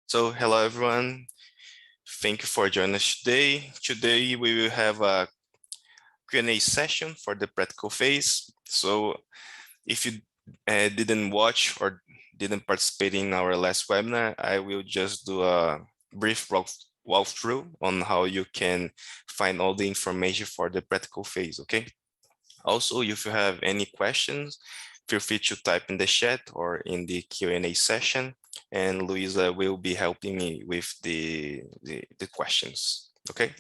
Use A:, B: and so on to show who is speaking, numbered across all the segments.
A: So hello everyone. Thank you for joining us today. Today we will have a Q&A session for the practical phase. So if you didn't watch or didn't participate in our last webinar, I will just do a brief walkthrough on how you can find all the information for the practical phase, okay? Also, if you have any questions, feel free to type in the chat or in the Q&A session, and Luisa will be helping me with the questions, okay?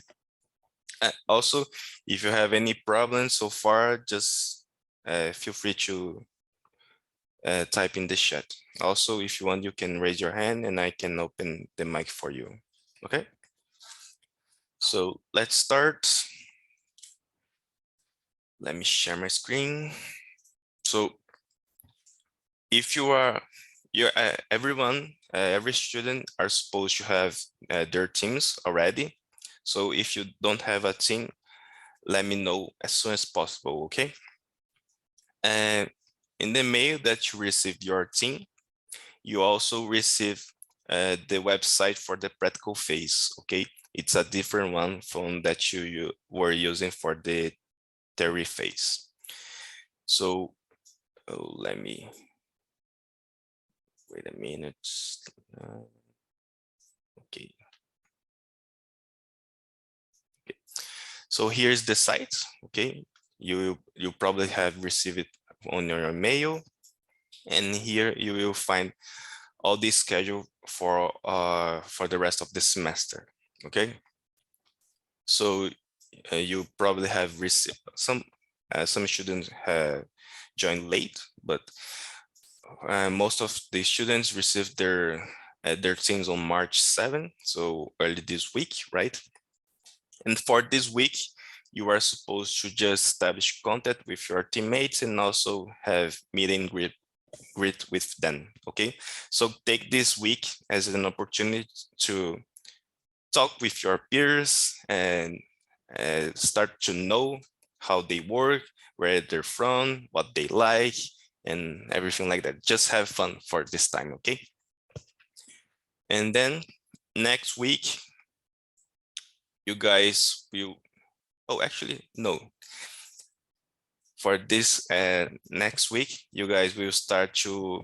A: Also, if you have any problems so far, just feel free to type in the chat. Also, if you want, you can raise your hand and I can open the mic for you, okay? So let's start. Let me share my screen. So if you are, everyone, every student are supposed to have their teams already. So if you don't have a team, let me know as soon as possible, okay? And in the mail that you received your team, you also receive the website for the practical phase, okay? It's a different one from that you were using for the theory phase. So let me wait a minute. Okay. So here's the site. Okay, you probably have received it on your mail, and here you will find all the schedule for the rest of the semester. Okay, so you probably have received some students have joined late, but most of the students received their teams on March 7th, so early this week, right? And for this week, you are supposed to just establish contact with your teammates and also have meet and greet with them, okay? So take this week as an opportunity to talk with your peers and start to know how they work, where they're from, what they like, and everything like that. Just have fun for this time, okay? And then next week, you guys will, oh, actually, no. For this next week, you guys will start to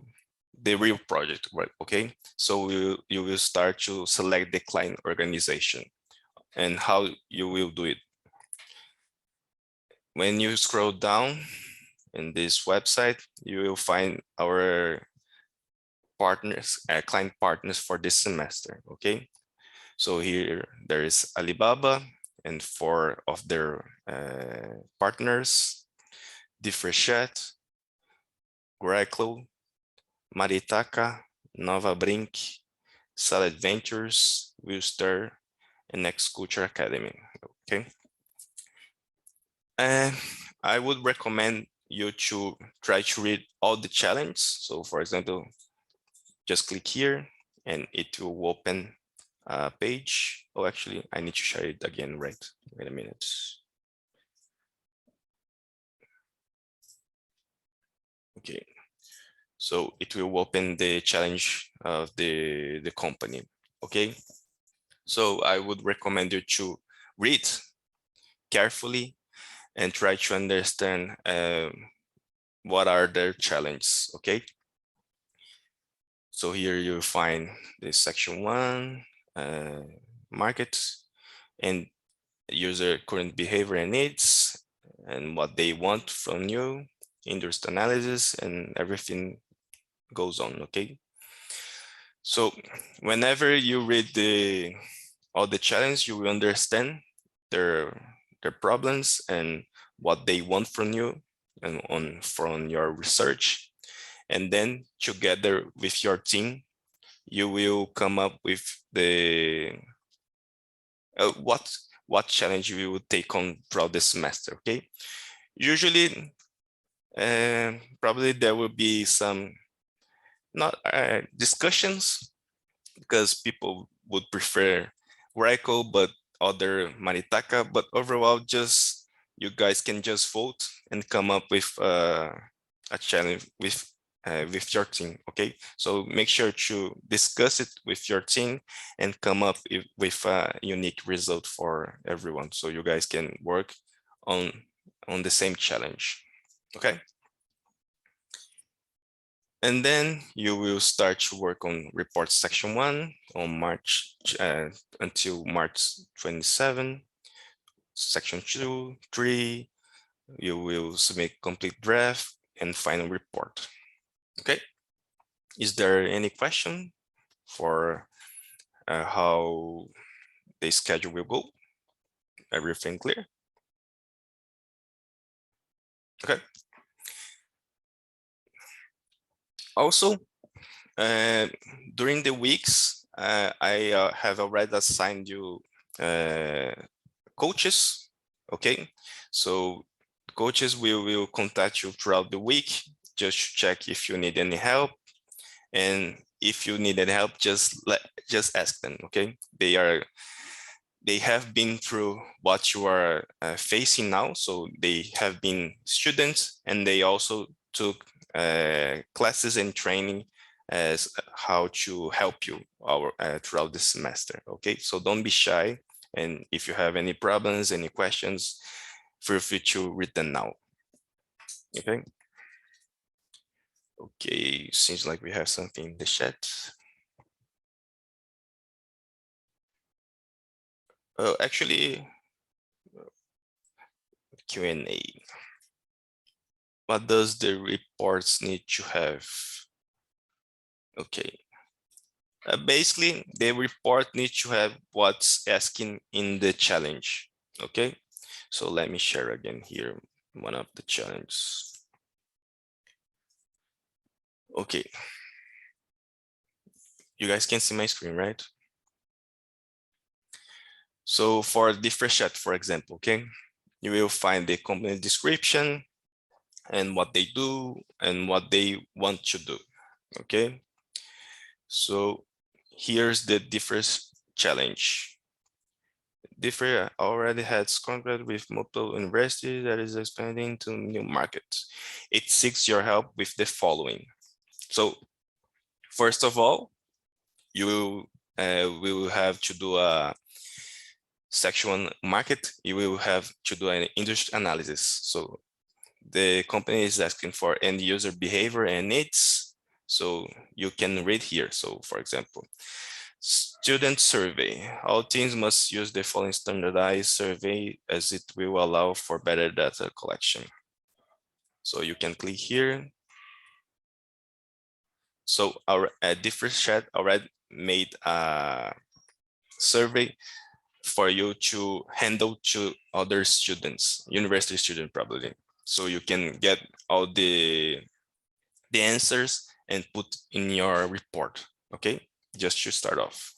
A: the real project, right? Okay, so you will start to select the client organization and how you will do it. When you scroll down in this website, you will find our partners, client partners for this semester. Okay, so here there is Alibaba and 4 of their partners: Diffrachat, Grackle, Maritaka, Nova Brink, Salad Ventures, Willster, and Next Culture Academy. Okay. And I would recommend you to try to read all the challenges. So for example, just click here and it will open a page. Oh, actually, I need to share it again, right? Wait a minute. Okay. So it will open the challenge of the company. Okay. So I would recommend you to read carefully and try to understand what are their challenges, okay? So here you find the section 1, market, and user current behavior and needs, and what they want from you, interest analysis, and everything goes on, okay? So whenever you read all the challenge, you will understand their problems and what they want from you and from your research. And then together with your team, you will come up with the what challenge you will take on throughout the semester. Okay, usually probably there will be some not discussions because people would prefer Oracle, but other Maritaka. But overall, just you guys can just vote and come up with a challenge with with your team. Okay, so make sure to discuss it with your team and come up with a unique result for everyone, so you guys can work on the same challenge. Okay, and then you will start to work on report section 1 on March until March 27. Section 2, 3, you will submit complete draft and final report. Okay, is there any question for how the schedule will go? Everything clear? Okay. Also, during the weeks, I have already assigned you coaches. Okay, so coaches will contact you throughout the week just to check if you need any help, and if you need any help, just ask them. Okay, they have been through what you are facing now, so they have been students, and they also took classes and training as how to help you throughout the semester. Okay, so don't be shy, and if you have any problems, any questions, feel free to read them now. Okay. Okay, seems like we have something in the chat. Actually, Q&A. What does the reports need to have? Okay. Basically, the report needs to have what's asking in the challenge. Okay. So let me share again here one of the challenges. Okay. You guys can see my screen, right? So for DifferChat, for example, okay, you will find the company description and what they do and what they want to do. Okay. So here's the Differ's challenge. Differ already has contract with multiple universities that is expanding to new markets. It seeks your help with the following. So first of all, you will have to do a section 1 market. You will have to do an industry analysis. So the company is asking for end user behavior and needs. So you can read here. So for example, student survey. All teams must use the following standardized survey as it will allow for better data collection. So you can click here. So our DifferChat already made a survey for you to handle to other students, university student probably. So you can get all the answers and put in your report, okay? Just to start off.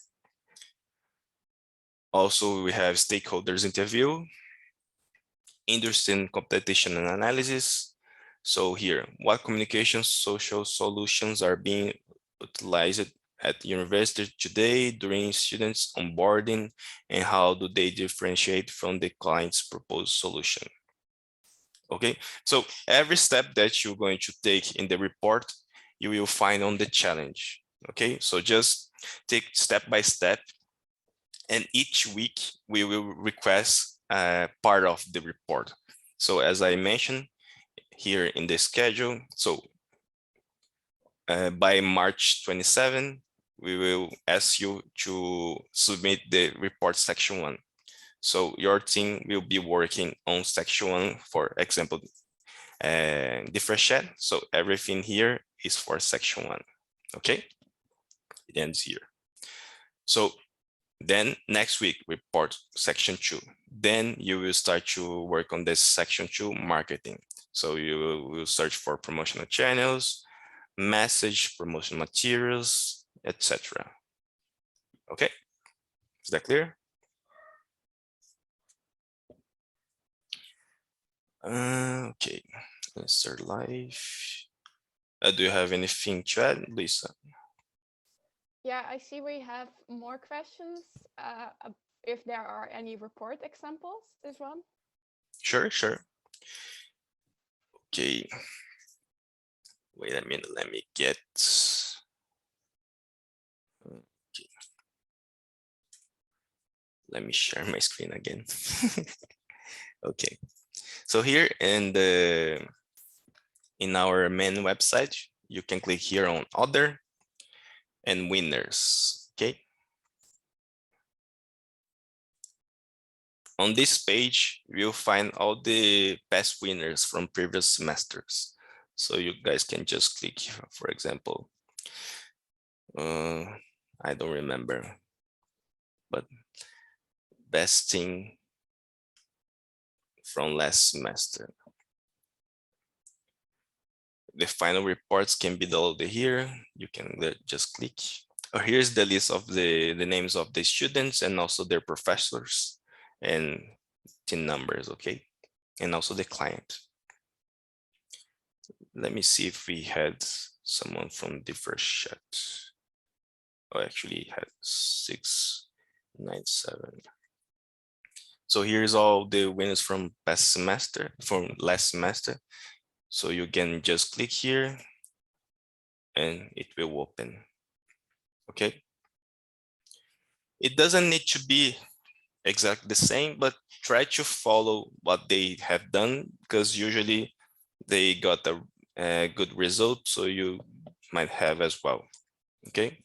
A: Also, we have stakeholders interview, industry competition and analysis. So here, what communication social solutions are being utilized at university today during students onboarding, and how do they differentiate from the client's proposed solution? Okay, so every step that you're going to take in the report, you will find on the challenge. Okay, so just take step by step, and each week we will request part of the report. So as I mentioned here in the schedule, so by March 27, we will ask you to submit the report section 1. So your team will be working on section 1, for example, DifferChat. So everything here is for section 1. Okay, it ends here. So then next week, report section 2. Then you will start to work on this section 2, marketing. So you will search for promotional channels, message, promotional materials, etc. Okay, is that clear? Okay, let's start live. Do you have anything to add, Lisa?
B: Yeah, I see we have more questions. If there are any report examples, this one.
A: Sure. Okay. Wait a minute, let me get. Okay. Let me share my screen again. Okay, so here in our main website, you can click here on Other and Winners. Okay. On this page, you'll find all the past winners from previous semesters. So you guys can just click, for example, I don't remember, but best thing from last semester. The final reports can be downloaded here. You can just click. Oh, here's the list of the names of the students and also their professors and team numbers, okay? And also the client. Let me see if we had someone from the first chat. Oh, actually had 697. So here's all the winners from past semester, from last semester. So you can just click here and it will open. Okay. It doesn't need to be exactly the same, but try to follow what they have done because usually they got a good result. So you might have as well. Okay.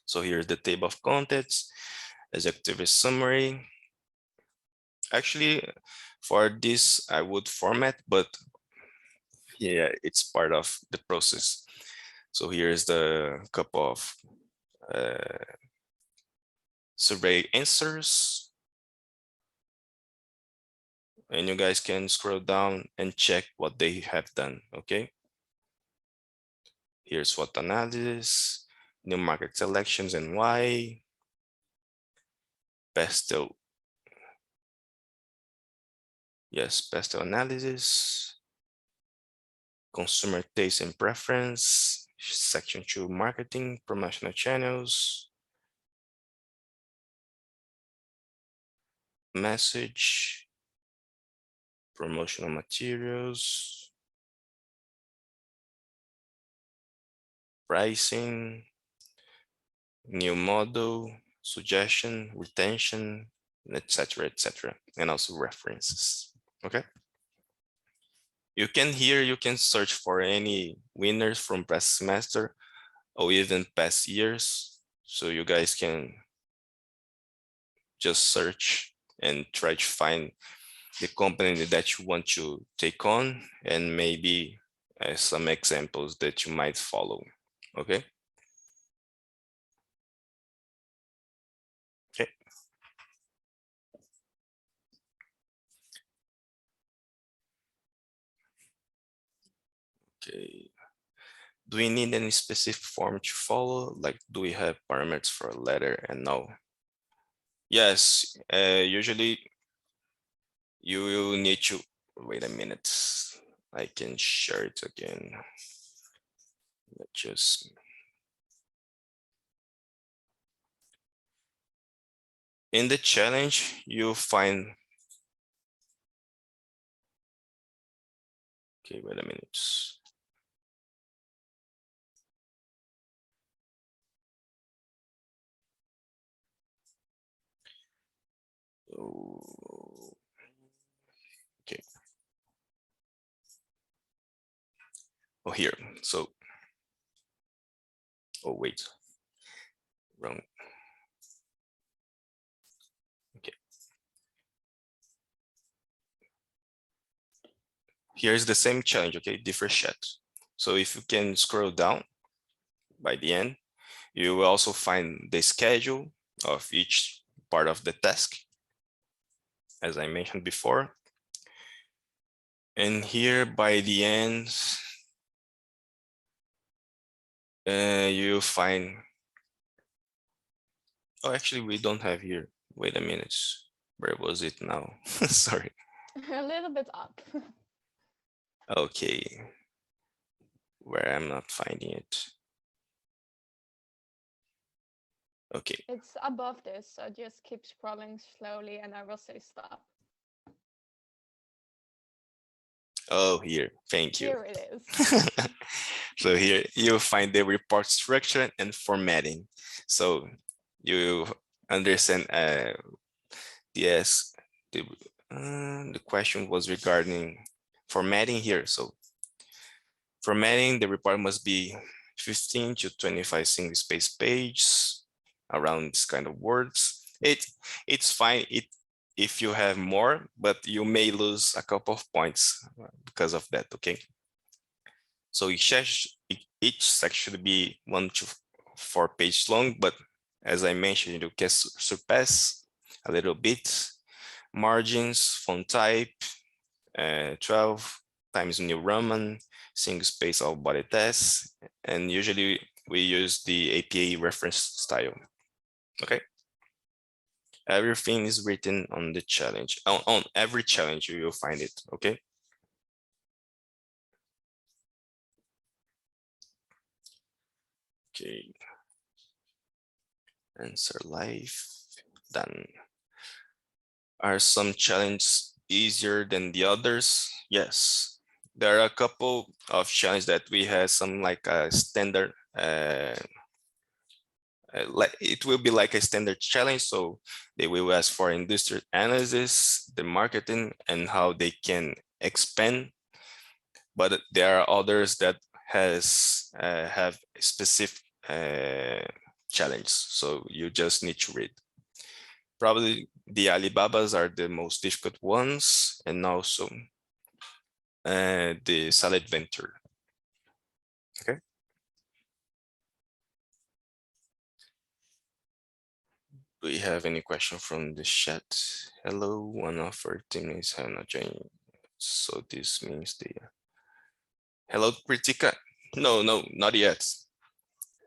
A: So here's the table of contents, executive summary. Actually, for this, I would format, but yeah, it's part of the process. So here's the couple of survey answers. And you guys can scroll down and check what they have done, okay? Here's SWOT analysis, new market selections and why, PESTEL. Yes, PESTEL analysis, consumer taste and preference, section 2, marketing, promotional channels, message, promotional materials, pricing, new model, suggestion, retention, etc., etc., and also references. Okay. You can search for any winners from past semester or even past years. So you guys can just search and try to find the company that you want to take on and maybe some examples that you might follow. Okay. Okay. Okay. Do we need any specific form to follow? Like, do we have parameters for a letter and no? Yes, usually you will need to, wait a minute. I can share it again. Let's just, in the challenge, you'll find, okay, wait a minute. Oh, okay. Oh, here. So, oh, wait. Wrong. Okay. Here's the same challenge, okay? Different chat. So if you can scroll down by the end, you will also find the schedule of each part of the task, as I mentioned before. And here by the end, you find, oh, actually we don't have here. Wait a minute, where was it now? Sorry.
B: A little bit up.
A: Okay, where I'm not finding it. Okay,
B: It's above this, so just keep scrolling slowly and I will say stop.
A: Oh, here, thank you.
B: Here it is.
A: So here you find the report structure and formatting. So you understand yes, the question was regarding formatting here. So formatting, the report must be 15 to 25 single space pages around this kind of words. It's fine if you have more, but you may lose a couple of points because of that, okay? So each section should be 1 to 4 pages long, but as I mentioned, you can surpass a little bit. Margins, font type, 12 times New Roman, single space all body tests, and usually we use the APA reference style. Okay. Everything is written on the challenge. On every challenge you will find it. Okay. Okay. Answer live. Done. Are some challenges easier than the others? Yes. There are a couple of challenges that we have some like a standard like it will be like a standard challenge. So they will ask for industry analysis, the marketing, and how they can expand. But there are others that have specific challenge. So you just need to read. Probably the Alibabas are the most difficult ones, and also the Salad Venture. Okay. Do we have any question from the chat? Hello, one of our teammates have not joined. So this means they are. Hello, Kritika. No, not yet.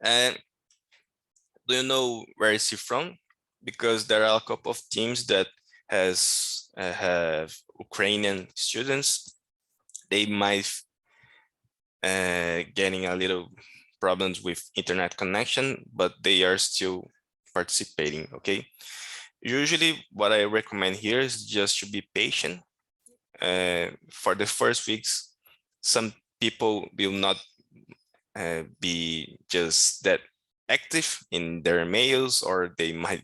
A: And do you know where is he from? Because there are a couple of teams that have Ukrainian students. They might getting a little problems with internet connection, but they are still participating. Okay. Usually, what I recommend here is just to be patient. For the first weeks, some people will not be just that active in their mails, or they might,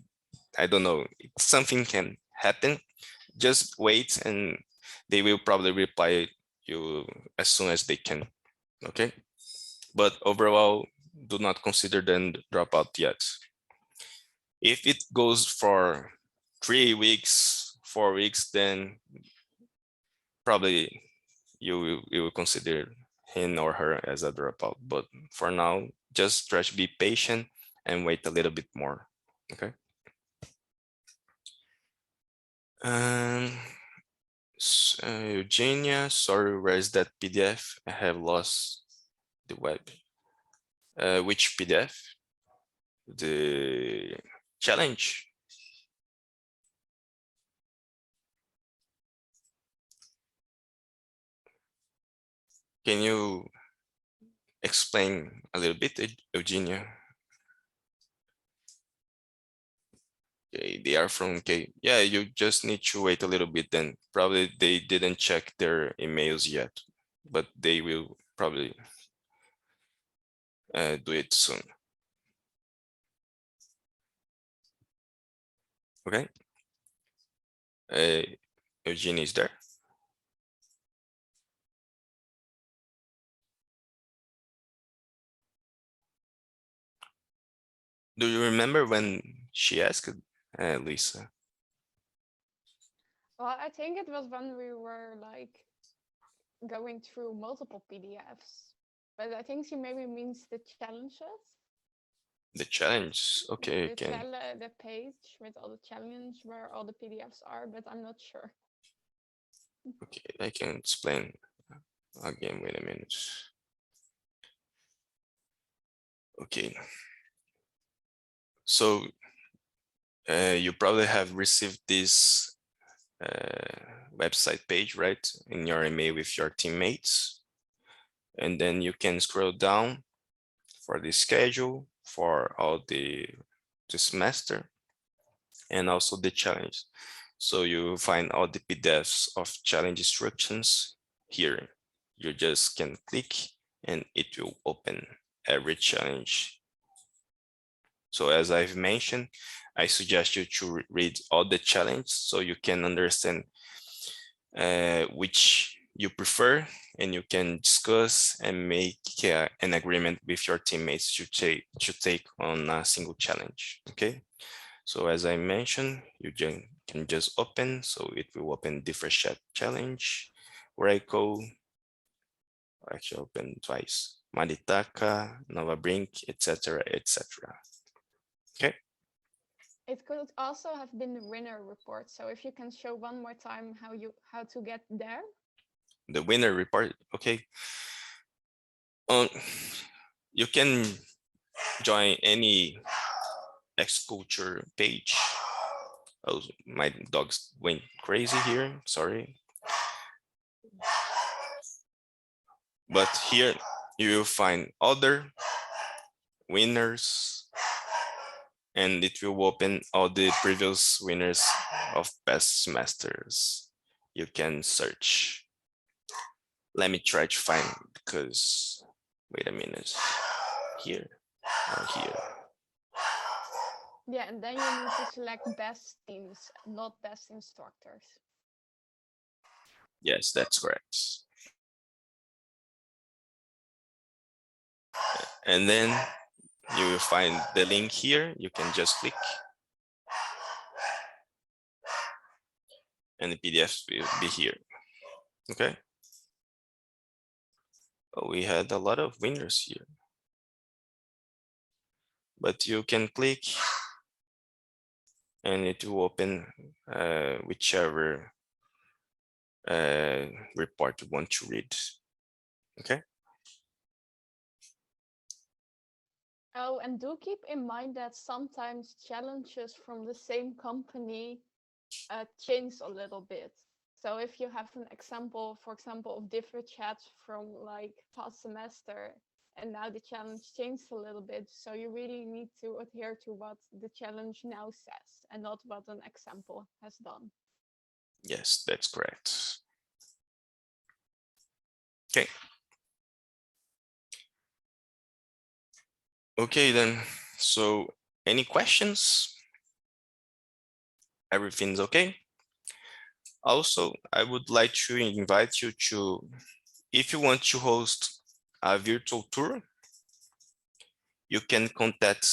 A: I don't know, something can happen. Just wait and they will probably reply you as soon as they can. Okay. But overall, do not consider them dropout yet. If it goes for 3 weeks, 4 weeks, then probably you will consider him or her as a dropout. But for now, just try to be patient and wait a little bit more. Okay. Eugenia, sorry, where is that PDF? I have lost the web. Which PDF? The challenge. Can you explain a little bit, Eugenia? Okay, they are from K. Yeah, you just need to wait a little bit then. Probably they didn't check their emails yet, but they will probably do it soon. Okay. Eugene is there. Do you remember when she asked, Lisa?
B: Well, I think it was when we were like going through multiple PDFs, but I think she maybe means the challenges.
A: The challenge. Okay, okay.
B: The page with all the challenge where all the PDFs are, but I'm not sure.
A: Okay, I can explain again. Wait a minute. Okay. So you probably have received this website page, right, in your email with your teammates. And then you can scroll down for the schedule for all the semester and also the challenge. So you find all the PDFs of challenge instructions here. you just can click and it will open every challenge. So as I've mentioned, I suggest you to read all the challenge so you can understand which you prefer, and you can discuss and make an agreement with your teammates to take on a single challenge. Okay, so as I mentioned, you can just open, so it will open different challenge, Oracle, actually open twice, Maritaka, Nova Brink, etc., etc. Okay.
B: It could also have been the winner report. So if you can show one more time how to get there.
A: The winner report, okay. You can join any Xculture page. Oh, my dogs went crazy here, sorry. But here you will find other winners, and it will open all the previous winners of past semesters. You can search. Let me try to find, because wait a minute, here or here.
B: Yeah, and then you need to select best teams, not best instructors.
A: Yes, that's correct. And then you will find the link here. You can just click and the PDF will be here. Okay. Oh, we had a lot of winners here. But you can click and it will open whichever report you want to read. Okay.
B: Oh, and do keep in mind that sometimes challenges from the same company change a little bit. So if you have an example, for example, of different chats from like past semester, and now the challenge changed a little bit, so you really need to adhere to what the challenge now says and not what an example has done.
A: Yes, that's correct. Okay. Okay, then. So any questions? Everything's okay? Also, I would like to invite you to, if you want to host a virtual tour, you can contact,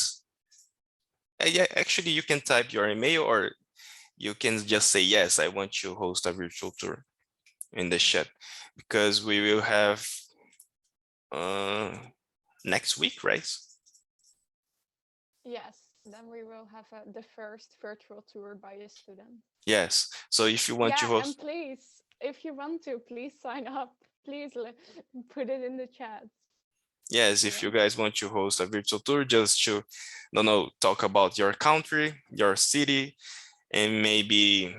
A: yeah, actually you can type your email, or you can just say, yes, I want to host a virtual tour in the chat, because we will have next week, right?
B: Yes, then we will have the first virtual tour by a student.
A: Yes, so if you want to
B: Yeah, and
A: host,
B: please, if you want to, please sign up. Please put it in the chat.
A: yes, if you guys want to host a virtual tour, just to, don't know, talk about your country, your city, and maybe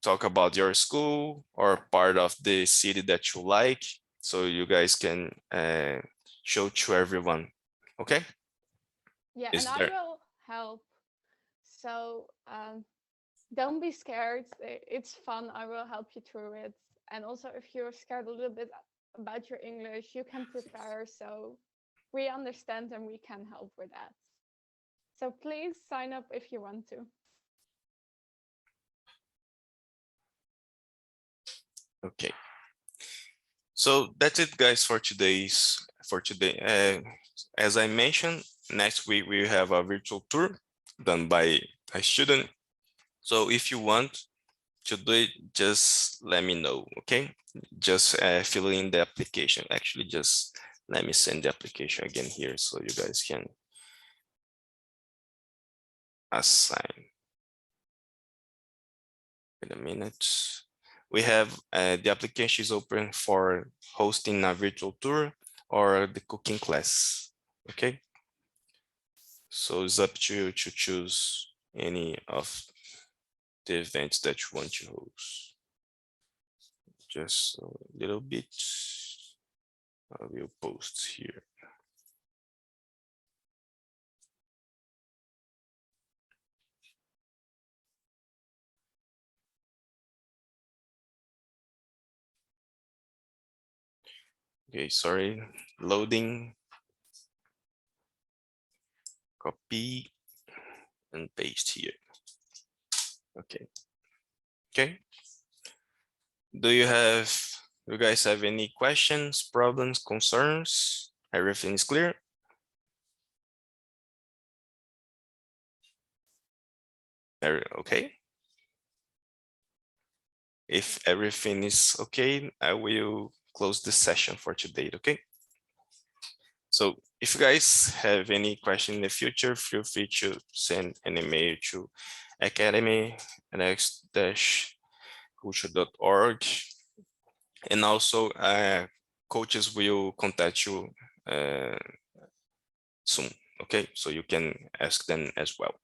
A: talk about your school or part of the city that you like, so you guys can show to everyone. Okay.
B: Yeah,
A: Is
B: and I
A: there?
B: will help. So don't be scared. It's fun. I will help you through it. And also, if you're scared a little bit about your English, you can prepare. So we understand and we can help with that. So please sign up if you want to.
A: Okay. So that's it, guys, for today. As I mentioned, next week we have a virtual tour done by a student. So if you want to do it, just let me know. Okay, just fill in the application. Actually, just let me send the application again here so you guys can assign. Wait a minute. We have the application is open for hosting a virtual tour or the cooking class. Okay, so it's up to you to choose any of the events that you want to host. Just a little bit. I will post here. Okay, sorry, loading. Copy and paste here. Okay. Okay. Do you guys have any questions, problems, concerns? Everything is clear? Okay. If everything is okay, I will close this session for today, okay? So if you guys have any question in the future, feel free to send an email to academy@culture.org. And also coaches will contact you soon, okay? So you can ask them as well.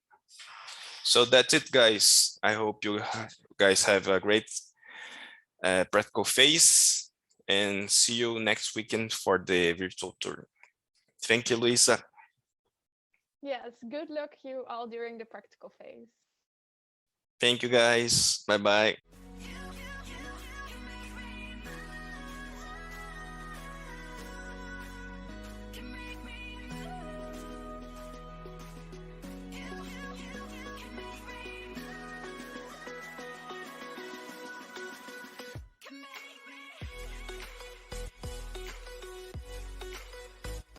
A: So that's it, guys. I hope you guys have a great practical phase and see you next weekend for the virtual tour. Thank you, Luisa.
B: Yes, good luck you all during the practical phase.
A: Thank you, guys. Bye-bye.